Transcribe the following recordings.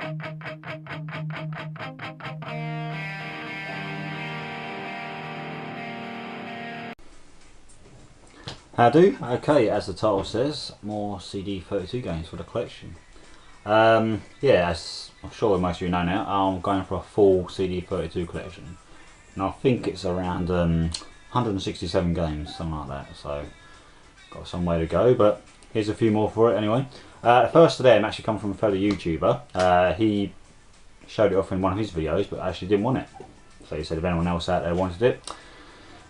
How do? Okay, as the title says, more CD32 games for the collection. Yeah, as I'm sure most of you know now, I'm going for a full CD32 collection. And I think it's around 167 games, something like that, so got some way to go, but here's a few more for it anyway. The first of them actually come from a fellow YouTuber. He showed it off in one of his videos, but actually didn't want it. So he said if anyone else out there wanted it,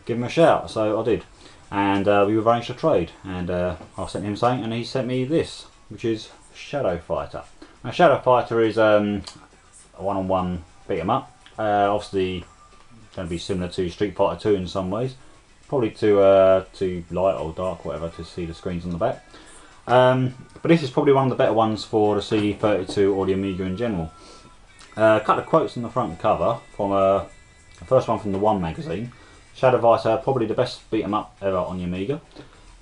give him a shout, so I did. And we arranged a trade, and I sent him something and he sent me this, which is Shadow Fighter. Now Shadow Fighter is a one-on-one beat 'em up, obviously going to be similar to Street Fighter 2 in some ways, probably too light or dark, whatever, to see the screens on the back. But this is probably one of the better ones for the CD32 or the Amiga in general. A couple of quotes on the front cover from the first one from the One magazine. Shadow Fighter, probably the best beat 'em up ever on the Amiga,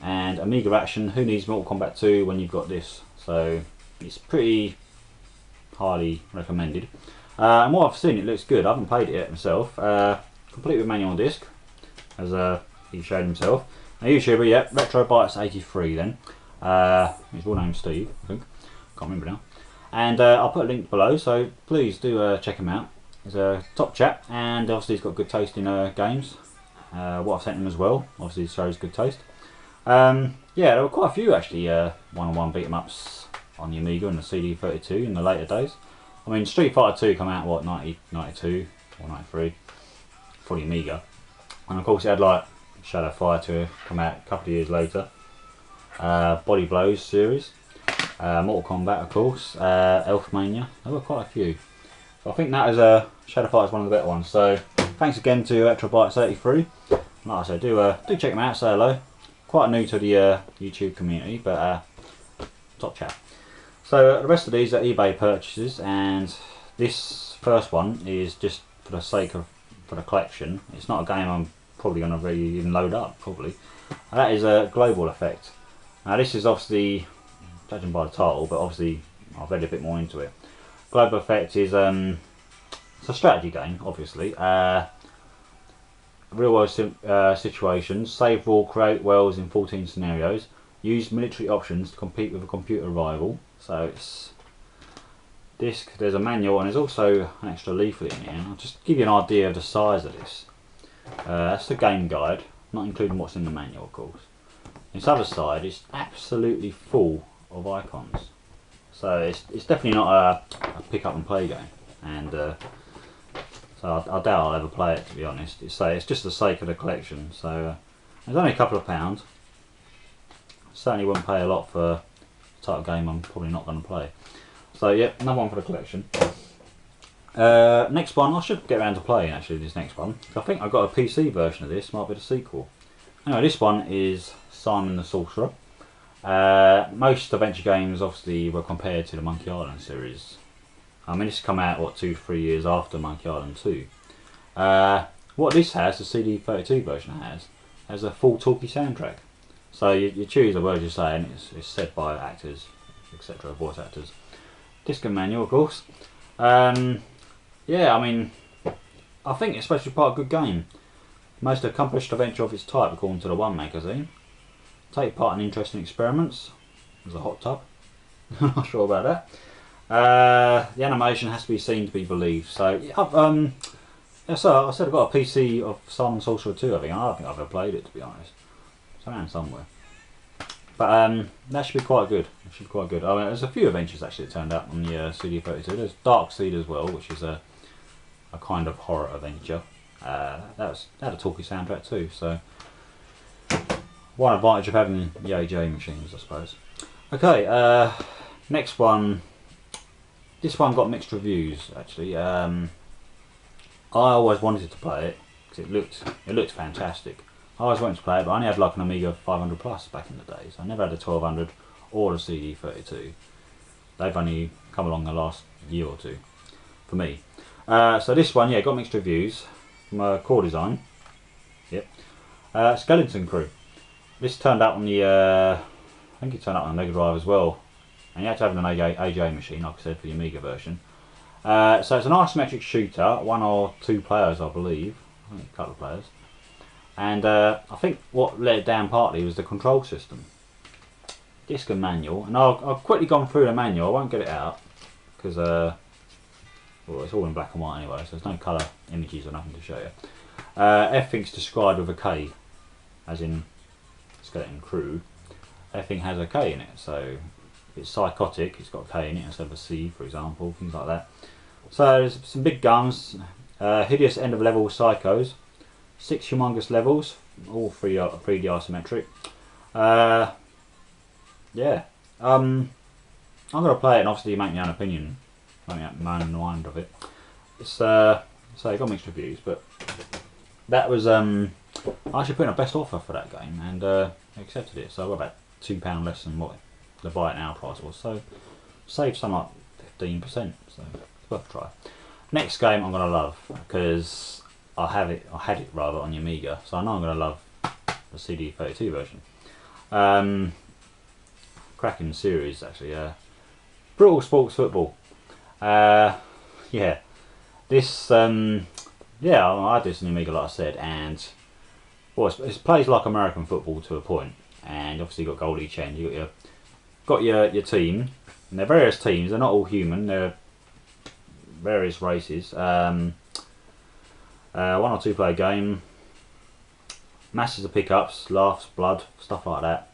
and Amiga action, who needs Mortal Kombat 2 when you've got this? So it's pretty highly recommended. And what I've seen, it looks good. I haven't played it yet myself. Complete with manual disc, as he showed himself. Now YouTuber, yeah, RetroBytes83 then. His real name's Steve, I think. Can't remember now. And I'll put a link below, so please do check him out. He's a top chap, and obviously he's got good taste in games. What I've sent him as well, obviously shows good taste. Yeah, there were quite a few actually one-on-one beat 'em ups on the Amiga and the CD32 in the later days. I mean, Street Fighter 2 came out, what, 92 or 93 for the Amiga. And of course it had like Shadow Fighter come out a couple of years later. Body Blows series. Mortal Kombat, of course. Elfmania. There were quite a few. I think that is Shadow Fighter is one of the better ones. So thanks again to RetroBytes83. Like I said, do check them out. Say hello. Quite new to the YouTube community, but top chap. So the rest of these are eBay purchases, and this first one is just for the sake of the collection. It's not a game I'm probably going to really even load up. Probably. And that is a Global Effect. Now this is obviously, judging by the title, but obviously I've read a bit more into it. Global Effect is it's a strategy game, obviously. Real world situations. Save raw, create worlds in 14 scenarios. Use military options to compete with a computer rival. So it's disc. There's a manual and there's also an extra leaflet in here. I'll just give you an idea of the size of this. That's the game guide, not including what's in the manual, of course. This other side is absolutely full of icons. So it's definitely not a pick up and play game, and so I doubt I'll ever play it, to be honest. It's just the sake of the collection. So it's only a couple of pounds. Certainly wouldn't pay a lot for the type of game I'm probably not going to play. So yeah, another one for the collection. Next one, I should get around to playing actually this next one. I think I've got a PC version of this, might be the sequel. Anyway, this one is Simon the Sorcerer. Most adventure games obviously were compared to the Monkey Island series. I mean, this come out, what, 2-3 years after Monkey Island 2. What this has, the CD32 version has a full talkie soundtrack. So you choose the words you say, and it's said by actors, etc., voice actors. Disc and manual, of course. Yeah, I mean, I think it's supposed to be quite a good game. Most accomplished adventure of its type, according to the One magazine. Take part in interesting experiments. There's a hot tub. I'm not sure about that. The animation has to be seen to be believed. So, yeah, so I said I've got a PC of Simon Sorcerer 2. I don't think I've ever played it, to be honest. It's around somewhere. But that should be quite good. It should be quite good. I mean, there's a few adventures actually that turned up on the CD32. There's Dark Seed as well, which is a kind of horror adventure. That had a talkie soundtrack too. So one advantage of having the AJ machines, I suppose. Okay, next one. This one got mixed reviews actually. I always wanted to play it because it looked fantastic. I always wanted to play it, but I only had like an Amiga 500 Plus back in the day, so I never had a 1200 or a CD32. They've only come along the last year or two for me. So this one, yeah, got mixed reviews from Core Design. Yep. Skeleton Crew. This turned out on the, I think it turned out on the Mega Drive as well. And you had to have an AJ machine, like I said, for the Amiga version. So it's an isometric shooter, 1 or 2 players I believe, I think a couple of players. And I think what let it down partly was the control system. Disc and manual, and I've quickly gone through the manual. I won't get it out because well, it's all in black and white anyway, so there's no colour images or nothing to show you. Everything's described with a K, as in skeleton crew. Everything has a K in it, so if it's psychotic, it's got a K in it instead of a C, for example, things like that. So there's some big guns, hideous end of level psychos, 6 humongous levels, all 3D isometric. Yeah, I'm gonna play it and obviously make my own opinion, make my own mind of it. It's so it got mixed reviews, but that was I actually put in a best offer for that game and accepted it. So I got about £2 less than what the buy it now price was. So saved some like 15%. So it's worth a try. Next game I'm gonna love because I had it rather on the Amiga, so I know I'm gonna love the CD32 version. Cracking series actually. Brawl Sports Football. Yeah, this yeah, I had this in the Amiga like I said, and well, it plays like American football to a point, and obviously you've got goal each end. You got your team, and they're various teams. They're not all human. They're various races. 1 or 2 player game. Masses of pickups, laughs, blood, stuff like that.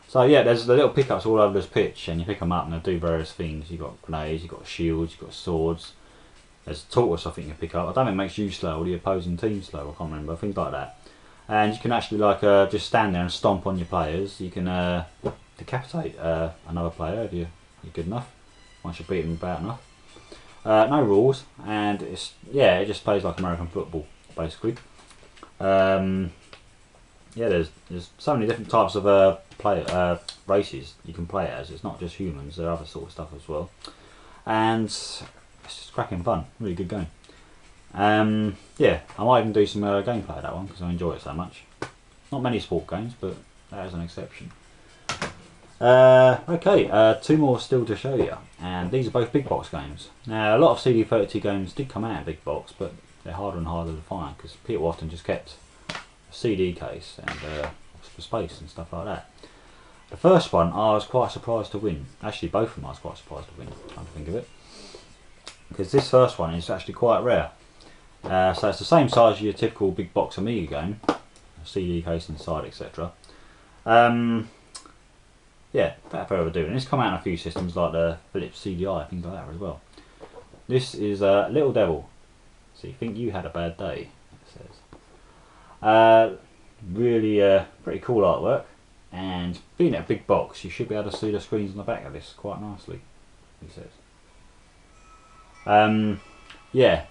So yeah, there's the little pickups all over this pitch, and you pick them up and they do various things. You've got grenades, you've got shields, you've got swords. There's a tortoise I think you pick up. I don't think it makes you slow or the opposing team slow, I can't remember, things like that. And you can actually like just stand there and stomp on your players. You can decapitate another player if you're good enough, once you beat them about enough. No rules, and it's it just plays like American football basically. Yeah, there's so many different types of races you can play it as. It's not just humans, there are other sort of stuff as well, and it's just cracking fun, really good game. Yeah, I might even do some gameplay of that one because I enjoy it so much. Not many sport games, but that is an exception. Okay, 2 more still to show you, and these are both big box games. Now, a lot of CD32 games did come out in big box, but they're harder and harder to find because people often just kept a CD case and for space and stuff like that. The first one I was quite surprised to win. Actually, both of them I was quite surprised to win, come to think of it, because this first one is actually quite rare. So it's the same size as your typical big box Amiga game, CD case inside, etc. Yeah, without further ado, and it's come out in a few systems like the Philips CDI, things like that as well. This is Little Devil. So you think you had a bad day, it says. Really pretty cool artwork, and being a big box, you should be able to see the screens on the back of this quite nicely, it says. Yeah,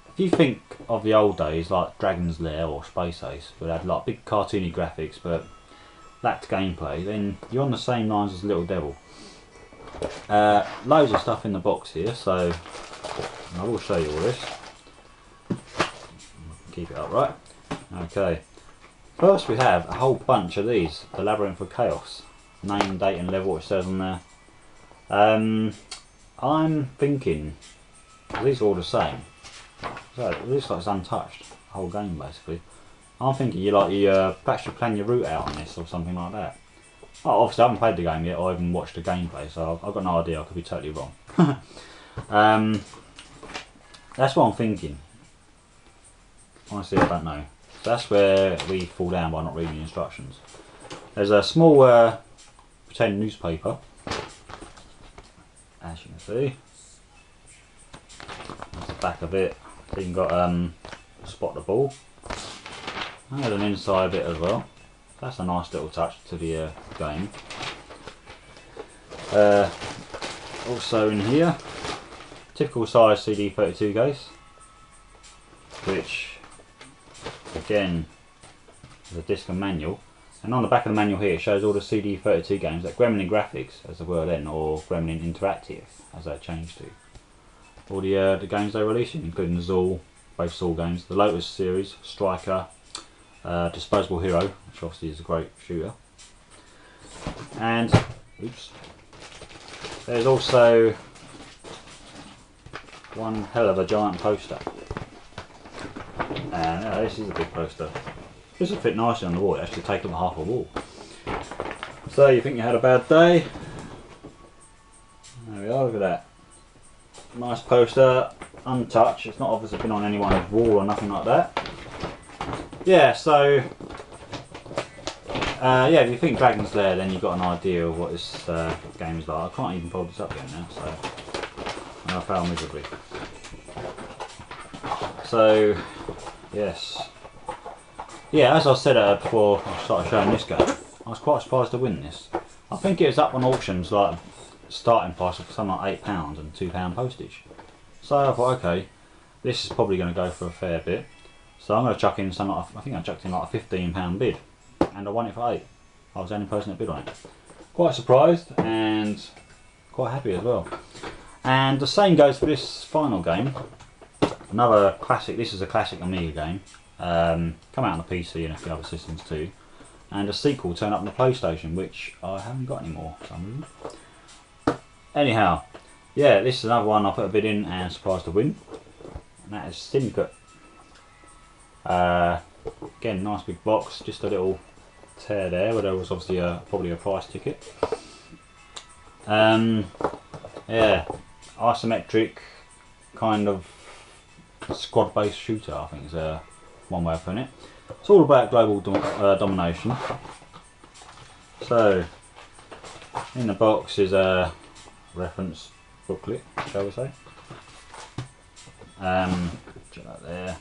if you think of the old days like Dragon's Lair or Space Ace, where they had like big cartoony graphics but lacked gameplay, then you're on the same lines as Little Devil. Loads of stuff in the box here, so I will show you all this. Keep it upright. Okay, first we have a whole bunch of these, the Labyrinth of Chaos, name, date and level, it says on there. I'm thinking these are all the same, so it looks like it's untouched, the whole game basically. I'm thinking you perhaps you plan your route out on this or something like that. Oh, obviously I haven't played the game yet or even watched the gameplay, so I've got no idea, I could be totally wrong. That's what I'm thinking. Honestly, I don't know. So that's where we fall down by not reading the instructions. There's a small pretend newspaper, as you can see. That's the back of it. So you've got spot the ball. There's an inside bit as well. That's a nice little touch to the game. Also in here, typical size CD32 case, which again is a disc and manual. And on the back of the manual here it shows all the CD32 games that Gremlin Graphics, as they were then, or Gremlin Interactive, as they changed to. All the games they released, including Zool, both Zool games, the Lotus series, Striker, Disposable Hero, which obviously is a great shooter, and oops, there's also one hell of a giant poster. And this is a big poster. This will fit nicely on the wall. It actually take up half a wall. So you think you had a bad day? There we are, look at that. Nice poster, untouched. It's not obviously been on anyone's wall or nothing like that. Yeah, so yeah, if you think Dragon's Lair, then you've got an idea of what this game is like. I can't even fold this up again now, so I failed miserably. So yes, yeah, as I said before I started showing this game, I was quite surprised to win this. I think it was up on auctions, like starting price of something like £8 and £2 postage. So I thought, okay, this is probably going to go for a fair bit. So I'm going to chuck in something like, I think I chucked in like a £15 bid, and I won it for 8. I was the only person that bid on it. Quite surprised and quite happy as well. And the same goes for this final game. Another classic. This is a classic Amiga game. Come out on the PC and a few other systems too. And a sequel turned up on the PlayStation, which I haven't got anymore for some reason. Anyhow, yeah, this is another one I put a bid in and surprised to win. And that is Syndicate. Again, nice big box, just a little tear there, where there was obviously probably a price ticket. Yeah, isometric kind of squad-based shooter, I think is one way of putting it. It's all about global domination. So, in the box is a reference booklet, shall we say. Check that there.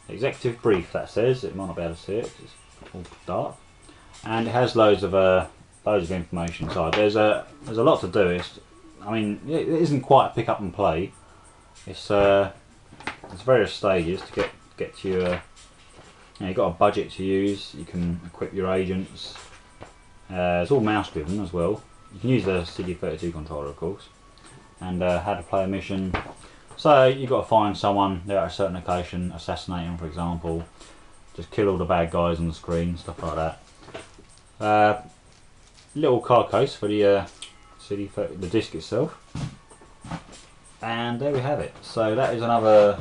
Executive brief, that says. It might not be able to see it because it's all dark. And it has loads of information inside. There's a lot to do. I mean, it isn't quite pick up and play. It's various stages to get to your. You've got a budget to use. You can equip your agents. It's all mouse driven as well. You can use the CD32 controller, of course, and how to play a mission. So you've got to find someone there at a certain location, assassinate them, for example, just kill all the bad guys on the screen, stuff like that. Little card case for the CD30, the disc itself, and there we have it. So that is another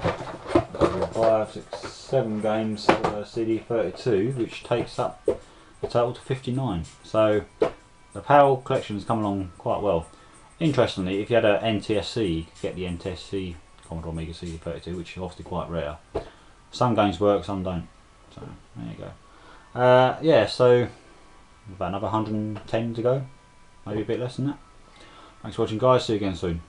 5, 6, 7 games CD32, which takes up the total to 59. So the PAL collection has come along quite well. Interestingly, if you had an NTSC, you could get the NTSC Commodore Amiga CD32, which is obviously quite rare. Some games work, some don't. So there you go. Yeah, so about another 110 to go, maybe a bit less than that. Thanks for watching, guys. See you again soon.